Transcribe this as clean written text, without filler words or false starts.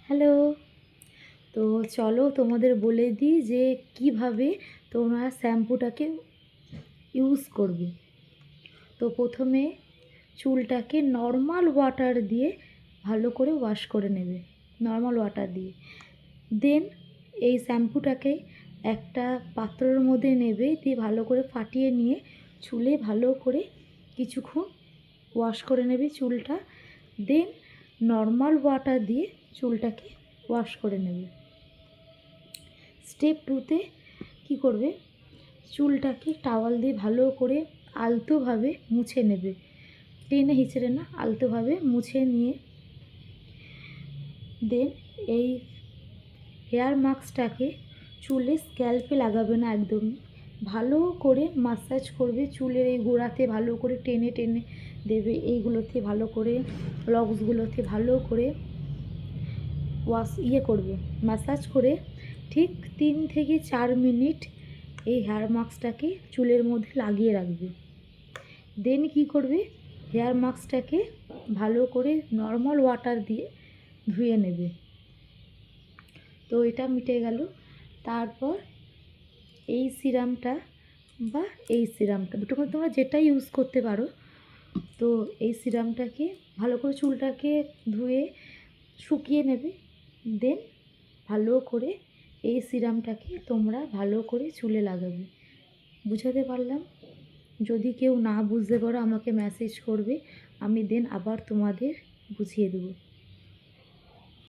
Hello. তো চলো তোমাদের বলে দিই যে কিভাবে তোমরা শ্যাম্পুটাকে ইউজ করবে। তো প্রথমে চুলটাকে নর্মাল ওয়াটার দিয়ে ভালো করে ওয়াশ করে নেবে, নর্মাল ওয়াটার দিয়ে। দেন এই শ্যাম্পুটাকে একটা পাত্রের মধ্যে নেবে, দিয়ে ভালো করে ফাটিয়ে নিয়ে চুলে ভালো করে কিছুক্ষণ ওয়াশ করে নেবে চুলটা। দেন নর্মাল ওয়াটার দিয়ে চুলটাকে ওয়াশ করে নেবে। স্টেপ 2তে কী করবে, চুলটাকে টাওয়াল দিয়ে ভালো করে আলতোভাবে মুছে নেবে, টেনে হিচড়ে না, আলতোভাবে মুছে নিয়ে দেন এই হেয়ার মাস্কটাকে চুলে স্ক্যাল্পে লাগাবে না, একদমই ভালো করে মাসাজ করবে চুলের এই গোড়াতে, ভালো করে টেনে টেনে দেবে, এইগুলোতে ভালো করে লকসগুলোতে ভালো করে করবে, ম্যাসাজ করে ঠিক 3 থেকে 4 মিনিট এই হেয়ার মাস্কটাকে চুলের মধ্যে লাগিয়ে রাখবে। দেন কি করবে, হেয়ার মাস্কটাকে ভালো করে নর্মাল ওয়াটার দিয়ে ধুয়ে নেবে। তো এটা মিটে গেল। তারপর এই সিরামটা বা এই সিরামটা দুটোর মধ্যে তোমরা যেটা ইউজ করতে পারো। তো এই সিরামটাকে ভালো করে চুলটাকে ধুয়ে শুকিয়ে নেবে। দেন ভালো করে এই সিরামটাকে তোমরা ভালো করে চুলে লাগাবে। বুঝাতে পারলাম? যদি কেউ না বুঝতে পারো আমাকে মেসেজ করবে, আমি দেন আবার তোমাদের বুঝিয়ে দেবো।